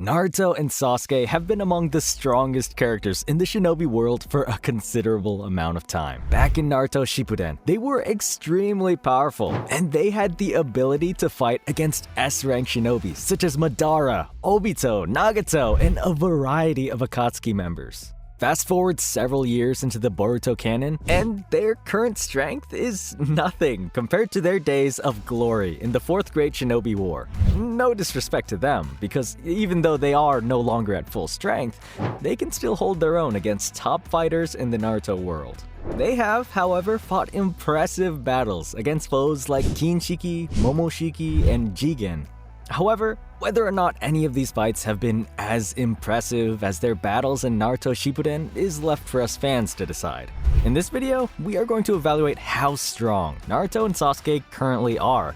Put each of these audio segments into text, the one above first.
Naruto and Sasuke have been among the strongest characters in the shinobi world for a considerable amount of time. Back in Naruto Shippuden, they were extremely powerful, and they had the ability to fight against S-rank shinobis such as Madara, Obito, Nagato, and a variety of Akatsuki members. Fast forward several years into the Boruto canon, and their current strength is nothing compared to their days of glory in the 4th Great Shinobi War. No disrespect to them, because even though they are no longer at full strength, they can still hold their own against top fighters in the Naruto world. They have, however, fought impressive battles against foes like Kinshiki, Momoshiki, and Jigen. However, whether or not any of these fights have been as impressive as their battles in Naruto Shippuden is left for us fans to decide. In this video, we are going to evaluate how strong Naruto and Sasuke currently are,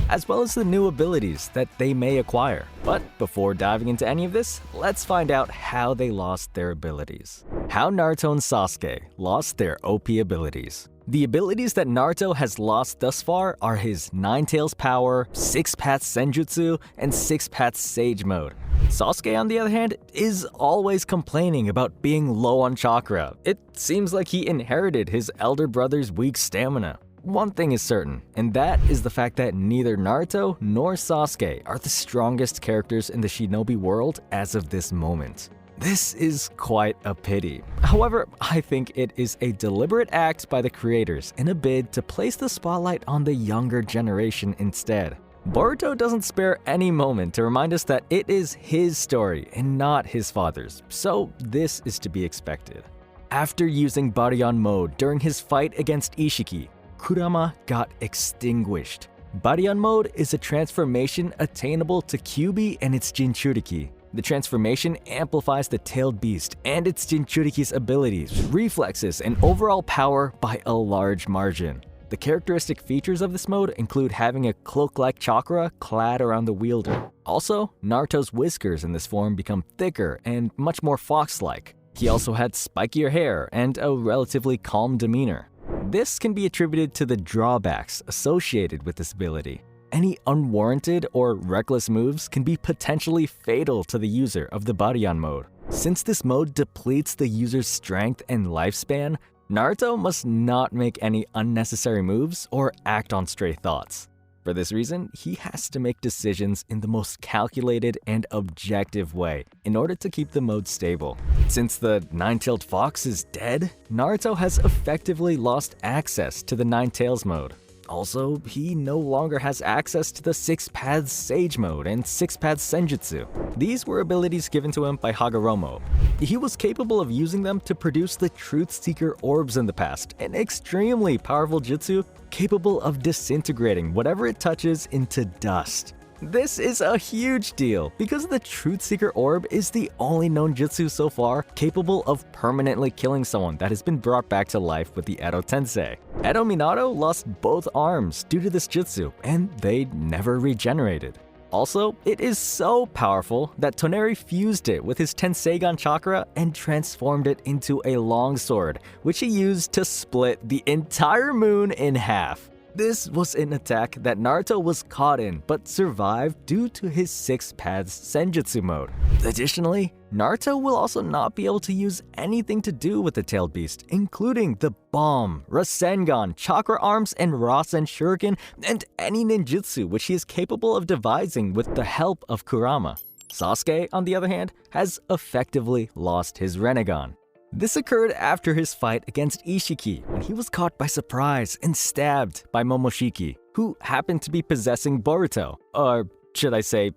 as well as the new abilities that they may acquire. But before diving into any of this, let's find out how they lost their abilities. How Naruto and Sasuke lost their OP abilities. The abilities that Naruto has lost thus far are his 9 Tails power, 6 Paths Senjutsu, and 6 Paths Sage mode. Sasuke, on the other hand, is always complaining about being low on chakra. It seems like he inherited his elder brother's weak stamina. One thing is certain, and that is the fact that neither Naruto nor Sasuke are the strongest characters in the shinobi world as of this moment. This is quite a pity. However, I think it is a deliberate act by the creators in a bid to place the spotlight on the younger generation instead. Boruto doesn't spare any moment to remind us that it is his story and not his father's, so this is to be expected. After using Baryon mode during his fight against Ishiki, Kurama got extinguished. Baryon mode is a transformation attainable to Kyuubi and its Jinchuriki. The transformation amplifies the tailed beast and its Jinchuriki's abilities, reflexes, and overall power by a large margin. The characteristic features of this mode include having a cloak-like chakra clad around the wielder. Also, Naruto's whiskers in this form become thicker and much more fox-like. He also had spikier hair and a relatively calm demeanor. This can be attributed to the drawbacks associated with this ability. Any unwarranted or reckless moves can be potentially fatal to the user of the Baryon mode. Since this mode depletes the user's strength and lifespan, Naruto must not make any unnecessary moves or act on stray thoughts. For this reason, he has to make decisions in the most calculated and objective way in order to keep the mode stable. Since the 9-tailed fox is dead, Naruto has effectively lost access to the 9 Tails mode. Also, he no longer has access to the 6 Paths Sage mode and 6 Paths Senjutsu. These were abilities given to him by Hagoromo. He was capable of using them to produce the Truth Seeker Orbs in the past, an extremely powerful jutsu capable of disintegrating whatever it touches into dust. This is a huge deal because the Truth Seeker Orb is the only known jutsu so far capable of permanently killing someone that has been brought back to life with the Edo Tensei. Edo Minato lost both arms due to this jutsu, and they never regenerated. Also, it is so powerful that Toneri fused it with his Tenseigan chakra and transformed it into a longsword, which he used to split the entire moon in half. This was an attack that Naruto was caught in but survived due to his 6 Paths Senjutsu mode. Additionally, Naruto will also not be able to use anything to do with the tailed beast, including the bomb, Rasengan, chakra arms, and Rasen Shuriken, and any ninjutsu which he is capable of devising with the help of Kurama. Sasuke, on the other hand, has effectively lost his Rinnegan. This occurred after his fight against Ishiki when he was caught by surprise and stabbed by Momoshiki, who happened to be possessing Boruto, or should I say,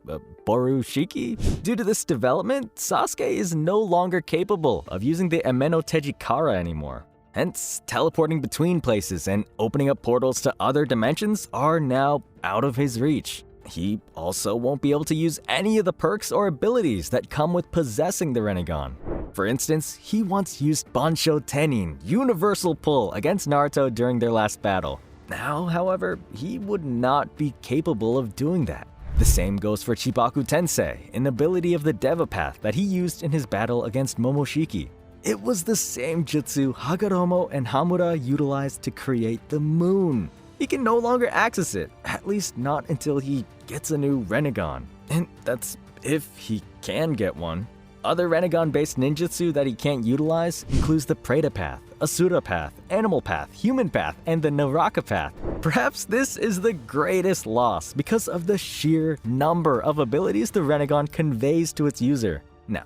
Borushiki? Due to this development, Sasuke is no longer capable of using the Emeno Tejikara anymore. Hence, teleporting between places and opening up portals to other dimensions are now out of his reach. He also won't be able to use any of the perks or abilities that come with possessing the Rinnegan. For instance, he once used Bansho Tenin, Universal Pull, against Naruto during their last battle. Now, however, he would not be capable of doing that. The same goes for Chibaku Tensei, an ability of the Deva Path that he used in his battle against Momoshiki. It was the same jutsu Hagoromo and Hamura utilized to create the moon. He can no longer access it, at least not until he gets a new Rinnegan. And that's if he can get one. Other Rinnegan-based ninjutsu that he can't utilize includes the Preta path, Asura path, Animal path, Human path, and the Naraka path. Perhaps this is the greatest loss because of the sheer number of abilities the Rinnegan conveys to its user. Now,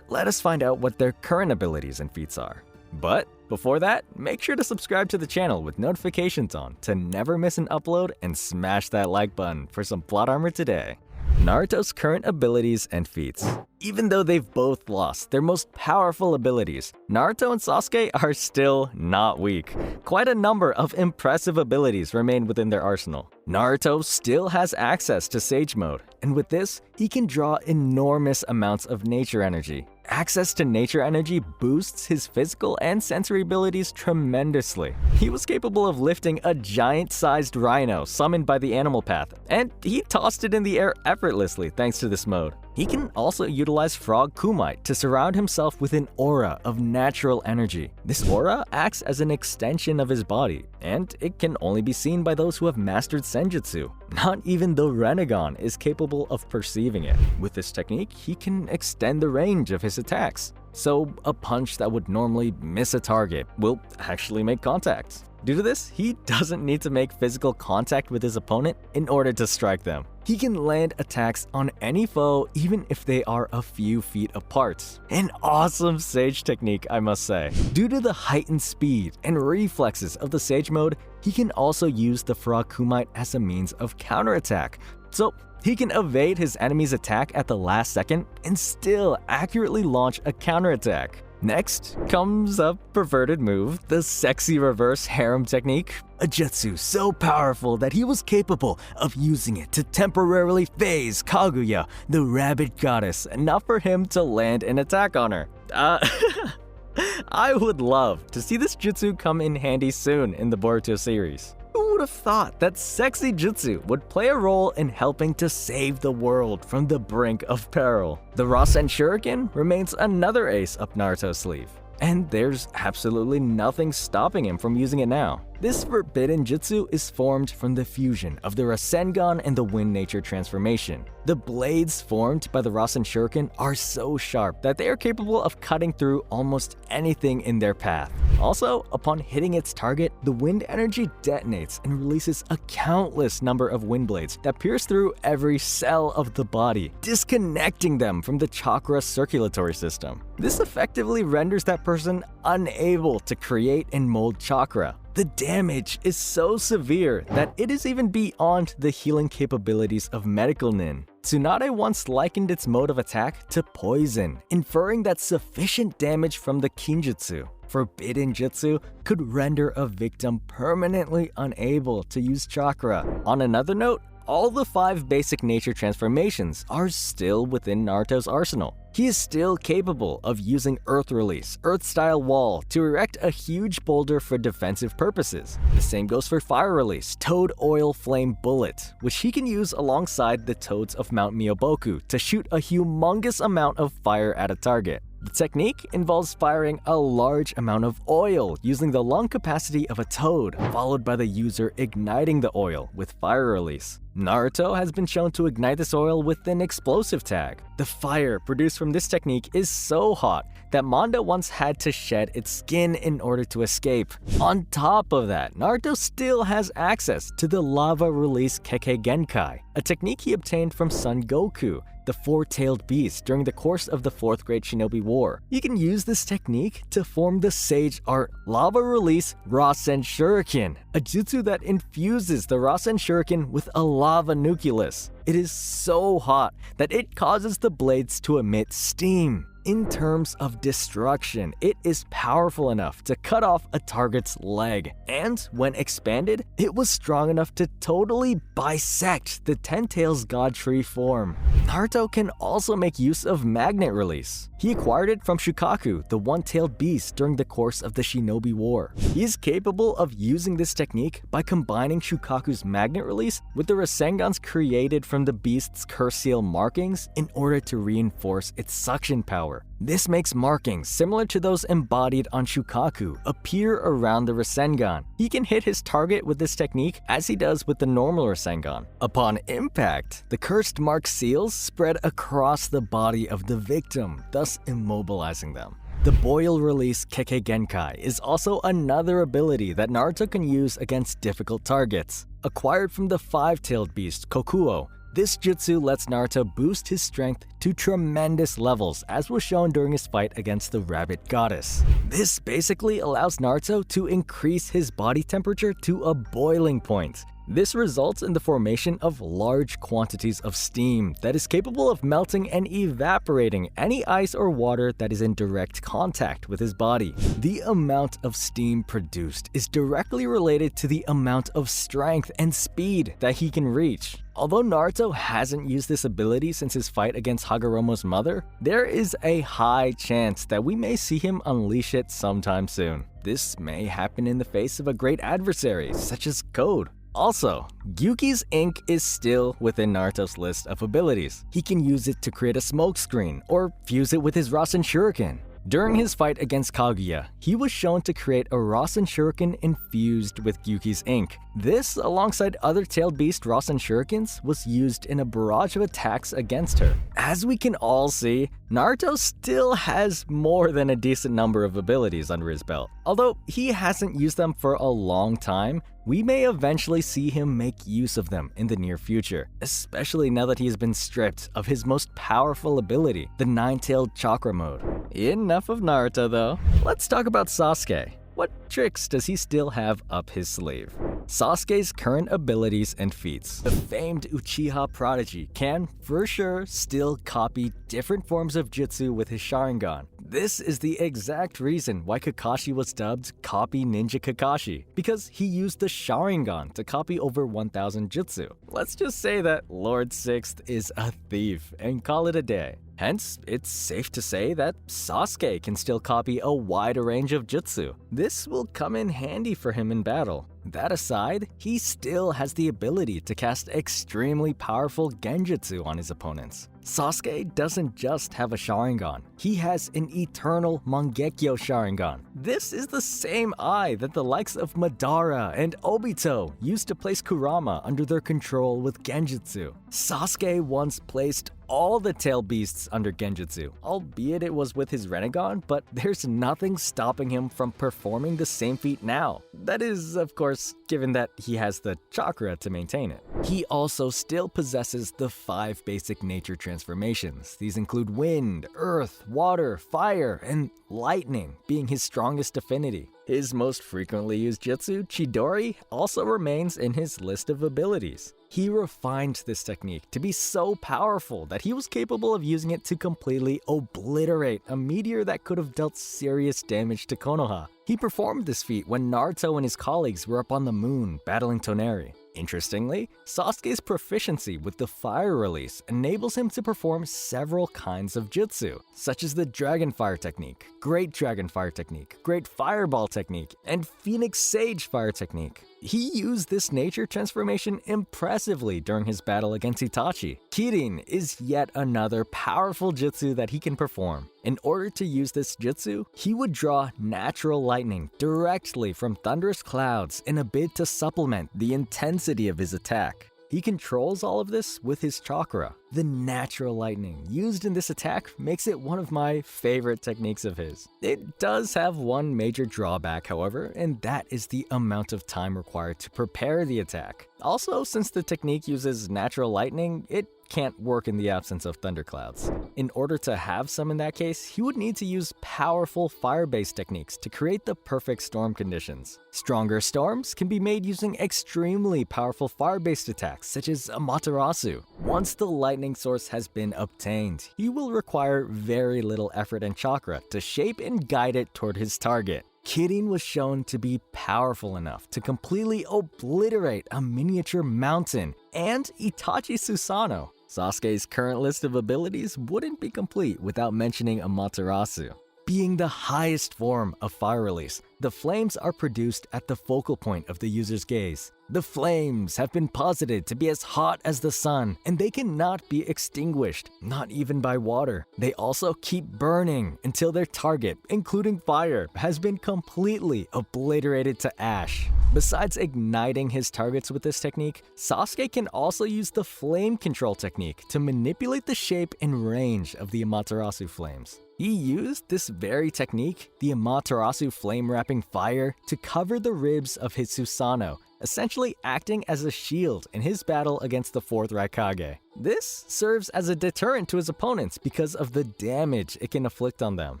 let us find out what their current abilities and feats are. But before that, make sure to subscribe to the channel with notifications on to never miss an upload, and smash that like button for some plot armor today. Naruto's current abilities and feats. Even though they've both lost their most powerful abilities, Naruto and Sasuke are still not weak. Quite a number of impressive abilities remain within their arsenal. Naruto still has access to Sage Mode, and with this, he can draw enormous amounts of nature energy. Access to nature energy boosts his physical and sensory abilities tremendously. He was capable of lifting a giant-sized rhino summoned by the Animal path, and he tossed it in the air effortlessly thanks to this mode. He can also utilize Frog Kumite to surround himself with an aura of natural energy. This aura acts as an extension of his body, and it can only be seen by those who have mastered Senjutsu. Not even the Rinnegan is capable of perceiving it. With this technique, he can extend the range of his attacks, so a punch that would normally miss a target will actually make contact. Due to this, he doesn't need to make physical contact with his opponent in order to strike them. He can land attacks on any foe even if they are a few feet apart. An awesome Sage technique, I must say. Due to the heightened speed and reflexes of the Sage mode, he can also use the Frog Kumite as a means of counterattack. So he can evade his enemy's attack at the last second and still accurately launch a counterattack. Next comes a perverted move, the sexy reverse harem technique. A jutsu so powerful that he was capable of using it to temporarily phase Kaguya, the rabbit goddess, enough for him to land an attack on her. I would love to see this jutsu come in handy soon in the Boruto series. Who would have thought that sexy jutsu would play a role in helping to save the world from the brink of peril? The Rasen Shuriken remains another ace up Naruto's sleeve, and there's absolutely nothing stopping him from using it now. This forbidden jutsu is formed from the fusion of the Rasengan and the Wind Nature transformation. The blades formed by the Rasen Shuriken are so sharp that they are capable of cutting through almost anything in their path. Also, upon hitting its target, the wind energy detonates and releases a countless number of wind blades that pierce through every cell of the body, disconnecting them from the chakra circulatory system. This effectively renders that person unable to create and mold chakra. The damage is so severe that it is even beyond the healing capabilities of medical nin. Tsunade once likened its mode of attack to poison, inferring that sufficient damage from the Kinjutsu, forbidden jutsu, could render a victim permanently unable to use chakra. On another note, all the 5 basic nature transformations are still within Naruto's arsenal. He is still capable of using Earth Release, Earth-style Wall, to erect a huge boulder for defensive purposes. The same goes for Fire Release, Toad Oil Flame Bullet, which he can use alongside the toads of Mount Myoboku to shoot a humongous amount of fire at a target. The technique involves firing a large amount of oil using the lung capacity of a toad, followed by the user igniting the oil with Fire Release. Naruto has been shown to ignite this oil with an explosive tag. The fire produced from this technique is so hot that Mondo once had to shed its skin in order to escape. On top of that, Naruto still has access to the Lava Release Kekkei Genkai, a technique he obtained from Son Goku, the four-tailed beast, during the course of the 4th Great Shinobi War. You can use this technique to form the Sage Art Lava Release Rasen Shuriken, a jutsu that infuses the Rasen Shuriken with a lava nucleus. It is so hot that it causes the blades to emit steam. In terms of destruction, it is powerful enough to cut off a target's leg, and when expanded, it was strong enough to totally bisect the Ten Tails God Tree form. Naruto can also make use of Magnet Release. He acquired it from Shukaku, the one-tailed beast, during the course of the Shinobi War. He is capable of using this technique by combining Shukaku's Magnet Release with the Rasengans created from from the beast's curse seal markings in order to reinforce its suction power. This makes markings similar to those embodied on Shukaku appear around the Rasengan. He can hit his target with this technique as he does with the normal Rasengan. Upon impact, the cursed mark seals spread across the body of the victim, thus immobilizing them. The Boil Release Keke Genkai is also another ability that Naruto can use against difficult targets. Acquired from the five-tailed beast Kokuo, this jutsu lets Naruto boost his strength to tremendous levels, as was shown during his fight against the rabbit goddess. This basically allows Naruto to increase his body temperature to a boiling point. This results in the formation of large quantities of steam that is capable of melting and evaporating any ice or water that is in direct contact with his body. The amount of steam produced is directly related to the amount of strength and speed that he can reach. Although Naruto hasn't used this ability since his fight against Hagoromo's mother, there is a high chance that we may see him unleash it sometime soon. This may happen in the face of a great adversary, such as Code. Also, Gyuki's ink is still within Naruto's list of abilities. He can use it to create a smokescreen or fuse it with his Rasen Shuriken. During his fight against Kaguya, he was shown to create a Rasen Shuriken infused with Gyuki's ink. This, alongside other tailed beast Rasen Shurikens, was used in a barrage of attacks against her. As we can all see, Naruto still has more than a decent number of abilities under his belt. Although he hasn't used them for a long time, we may eventually see him make use of them in the near future, especially now that he has been stripped of his most powerful ability, the nine-tailed chakra mode. Enough of Naruto though, let's talk about Sasuke. What tricks does he still have up his sleeve? Sasuke's current abilities and feats. The famed Uchiha prodigy can, for sure, still copy different forms of jutsu with his Sharingan. This is the exact reason why Kakashi was dubbed Copy Ninja Kakashi, because he used the Sharingan to copy over 1000 jutsu. Let's just say that Lord Sixth is a thief and call it a day. Hence, it's safe to say that Sasuke can still copy a wider range of jutsu. This will come in handy for him in battle. That aside, he still has the ability to cast extremely powerful genjutsu on his opponents. Sasuke doesn't just have a Sharingan, he has an eternal Mangekyo Sharingan. This is the same eye that the likes of Madara and Obito used to place Kurama under their control with genjutsu. Sasuke once placed all the tail beasts under genjutsu, albeit it was with his Rinnegan, but there's nothing stopping him from performing the same feat now. That is, of course, given that he has the chakra to maintain it. He also still possesses the 5 basic nature transformations. These include wind, earth, water, fire, and lightning being his strongest affinity. His most frequently used jutsu, Chidori, also remains in his list of abilities. He refined this technique to be so powerful that he was capable of using it to completely obliterate a meteor that could have dealt serious damage to Konoha. He performed this feat when Naruto and his colleagues were up on the moon battling Toneri. Interestingly, Sasuke's proficiency with the fire release enables him to perform several kinds of jutsu, such as the Dragon Fire technique, Great Dragon Fire technique, Great Fireball technique, and Phoenix Sage Fire technique. He used this nature transformation impressively during his battle against Itachi. Kirin is yet another powerful jutsu that he can perform. In order to use this jutsu, he would draw natural lightning directly from thunderous clouds in a bid to supplement the intensity of his attack. He controls all of this with his chakra. The natural lightning used in this attack makes it one of my favorite techniques of his. It does have one major drawback, however, and that is the amount of time required to prepare the attack. Also, since the technique uses natural lightning, it can't work in the absence of thunderclouds. In order to have some in that case, he would need to use powerful fire-based techniques to create the perfect storm conditions. Stronger storms can be made using extremely powerful fire-based attacks, such as Amaterasu. Once the lightning source has been obtained, he will require very little effort and chakra to shape and guide it toward his target. Kirin was shown to be powerful enough to completely obliterate a miniature mountain and Itachi Susano. Sasuke's current list of abilities wouldn't be complete without mentioning Amaterasu. Being the highest form of fire release, the flames are produced at the focal point of the user's gaze. The flames have been posited to be as hot as the sun, and they cannot be extinguished, not even by water. They also keep burning until their target, including fire, has been completely obliterated to ash. Besides igniting his targets with this technique, Sasuke can also use the flame control technique to manipulate the shape and range of the Amaterasu flames. He used this very technique, the Amaterasu flame wrapping fire, to cover the ribs of his Susano, essentially acting as a shield in his battle against the 4th Raikage. This serves as a deterrent to his opponents because of the damage it can inflict on them.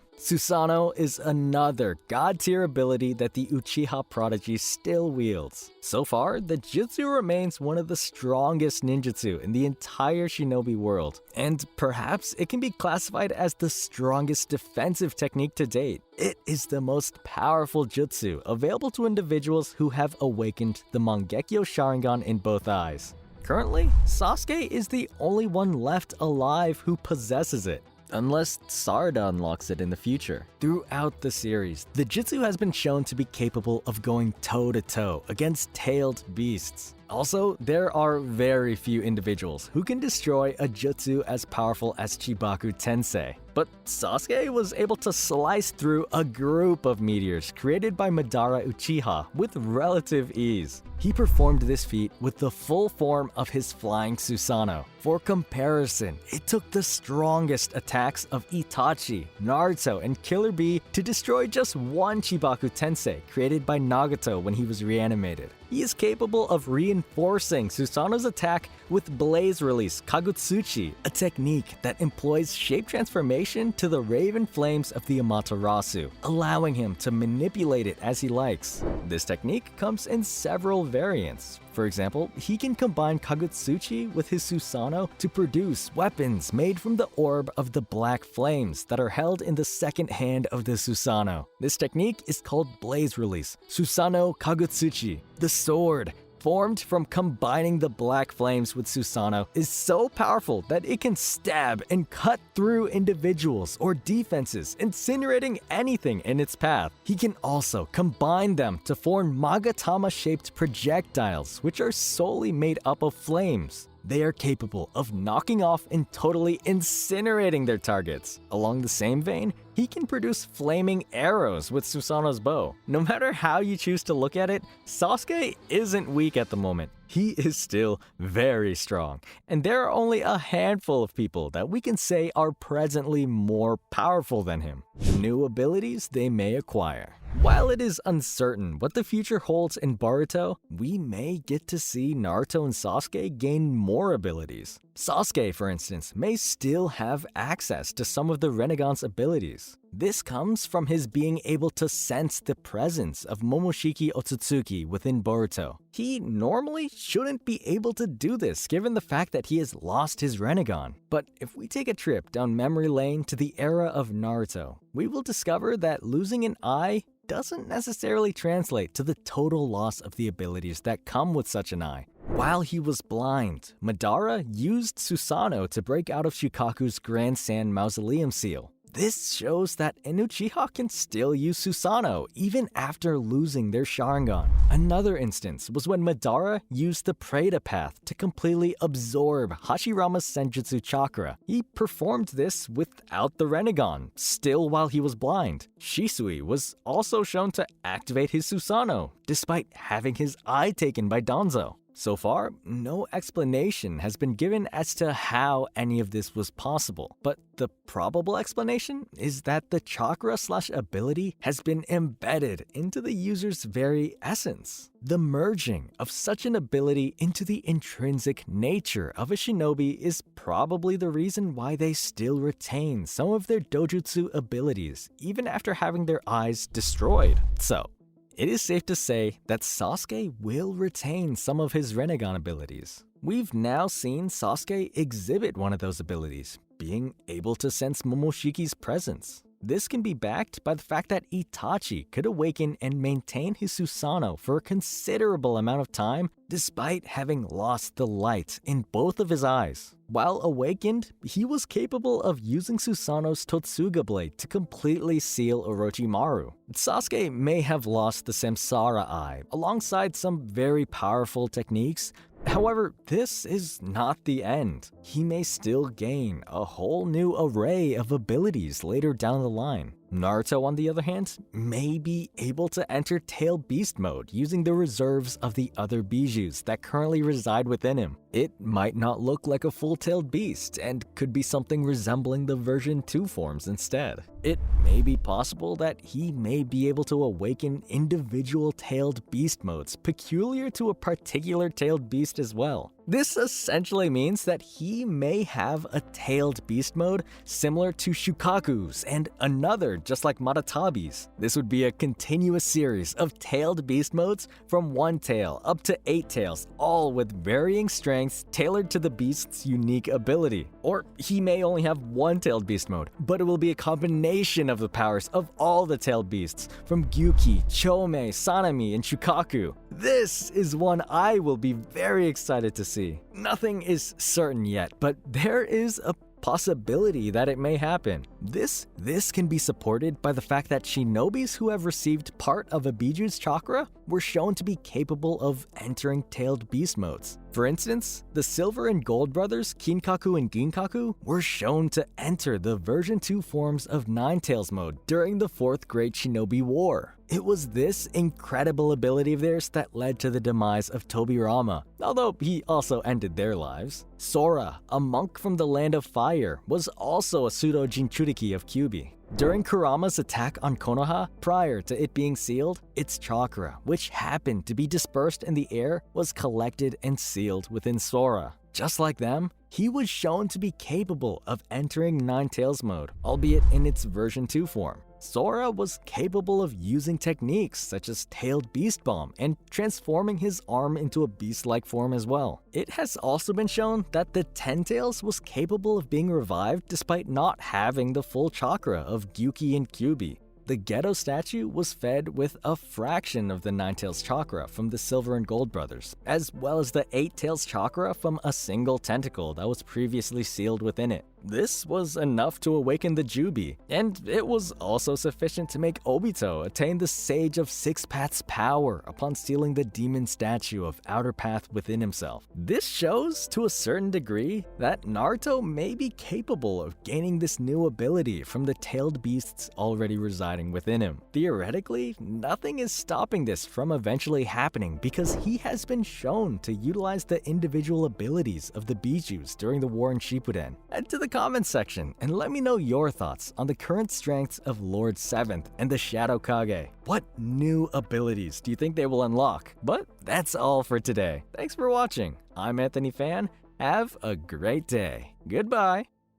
Susano is another god-tier ability that the Uchiha prodigy still wields. So far, the jutsu remains one of the strongest ninjutsu in the entire shinobi world, and perhaps it can be classified as the strongest defensive technique to date. It is the most powerful jutsu available to individuals who have awakened the Mangekyo Sharingan in both eyes. Currently, Sasuke is the only one left alive who possesses it, unless Sarada unlocks it in the future. Throughout the series, the jutsu has been shown to be capable of going toe-to-toe against tailed beasts. Also, there are very few individuals who can destroy a jutsu as powerful as Chibaku Tensei. But Sasuke was able to slice through a group of meteors created by Madara Uchiha with relative ease. He performed this feat with the full form of his flying Susano. For comparison, it took the strongest attacks of Itachi, Naruto, and Killer Bee to destroy just one Chibaku Tensei created by Nagato when he was reanimated. He is capable of reinforcing Susano's attack with Blaze Release Kagutsuchi, a technique that employs shape transformation to the raven flames of the Amaterasu, allowing him to manipulate it as he likes. This technique comes in several variants. For example, he can combine Kagutsuchi with his Susano to produce weapons made from the orb of the black flames that are held in the second hand of the Susano. This technique is called Blaze Release, Susano Kagutsuchi. The sword, formed from combining the black flames with Susano, is so powerful that it can stab and cut through individuals or defenses, incinerating anything in its path. He can also combine them to form Magatama-shaped projectiles, which are solely made up of flames. They are capable of knocking off and totally incinerating their targets. Along the same vein, he can produce flaming arrows with Susano's bow. No matter how you choose to look at it, Sasuke isn't weak at the moment. He is still very strong, and there are only a handful of people that we can say are presently more powerful than him. New abilities they may acquire. While it is uncertain what the future holds in Boruto, we may get to see Naruto and Sasuke gain more abilities. Sasuke, for instance, may still have access to some of the Renegade's abilities. This comes from his being able to sense the presence of Momoshiki Otsutsuki within Boruto. He normally shouldn't be able to do this given the fact that he has lost his Renegon. But if we take a trip down memory lane to the era of Naruto, we will discover that losing an eye doesn't necessarily translate to the total loss of the abilities that come with such an eye. While he was blind, Madara used Susano to break out of Shukaku's Grand Sand Mausoleum seal. This shows that an Uchiha can still use Susano even after losing their Sharingan. Another instance was when Madara used the Preta Path to completely absorb Hashirama's Senjutsu chakra. He performed this without the Renegon, still while he was blind. Shisui was also shown to activate his Susano, despite having his eye taken by Danzo. So far, no explanation has been given as to how any of this was possible, but the probable explanation is that the chakra/ability has been embedded into the user's very essence. The merging of such an ability into the intrinsic nature of a shinobi is probably the reason why they still retain some of their dojutsu abilities, even after having their eyes destroyed. So, it is safe to say that Sasuke will retain some of his Renegon abilities. We've now seen Sasuke exhibit one of those abilities, being able to sense Momoshiki's presence. This can be backed by the fact that Itachi could awaken and maintain his Susano for a considerable amount of time despite having lost the light in both of his eyes. While awakened, he was capable of using Susano's Totsuga blade to completely seal Orochimaru. Sasuke may have lost the Samsara eye alongside some very powerful techniques. However, this is not the end. He may still gain a whole new array of abilities later down the line. Naruto, on the other hand, may be able to enter Tailed Beast mode using the reserves of the other Bijus that currently reside within him. It might not look like a full-tailed beast and could be something resembling the version 2 forms instead. It may be possible that he may be able to awaken individual tailed beast modes peculiar to a particular tailed beast as well. This essentially means that he may have a tailed beast mode similar to Shukaku's and another just like Matatabi's. This would be a continuous series of tailed beast modes from 1 tail up to 8 tails, all with varying strengths tailored to the beast's unique ability. Or he may only have 1 tailed beast mode, but it will be a combination of the powers of all the tailed beasts from Gyuki, Chomei, Sanemi, and Shukaku. This is one I will be very excited to see. Nothing is certain yet, but there is a possibility that it may happen. This can be supported by the fact that shinobis who have received part of a Biju's chakra were shown to be capable of entering tailed beast modes. For instance, the Silver and Gold brothers Kinkaku and Ginkaku were shown to enter the version 2 forms of Nine Tails mode during the 4th Great Shinobi War. It was this incredible ability of theirs that led to the demise of Tobirama, although he also ended their lives. Sora, a monk from the Land of Fire, was also a pseudo-Jinchuriki of Kyuubi. During Kurama's attack on Konoha, prior to it being sealed, its chakra, which happened to be dispersed in the air, was collected and sealed within Sora. Just like them, he was shown to be capable of entering Nine Tails mode, albeit in its version 2 form. Sora was capable of using techniques such as Tailed Beast Bomb and transforming his arm into a beast-like form as well. It has also been shown that the Ten Tails was capable of being revived despite not having the full chakra of Gyuki and Kyuubi. The Geto statue was fed with a fraction of the Nine Tails chakra from the Silver and Gold brothers, as well as the Eight Tails chakra from a single tentacle that was previously sealed within it. This was enough to awaken the Jubi, and it was also sufficient to make Obito attain the Sage of Six Paths power upon sealing the demon statue of Outer Path within himself. This shows, to a certain degree, that Naruto may be capable of gaining this new ability from the tailed beasts already residing within him. Theoretically, nothing is stopping this from eventually happening because he has been shown to utilize the individual abilities of the Bijus during the war in Shippuden. Head to the comments section and let me know your thoughts on the current strengths of Lord 7th and the Shadow Kage. What new abilities do you think they will unlock? But that's all for today. Thanks for watching. I'm Anthony Fan. Have a great day. Goodbye.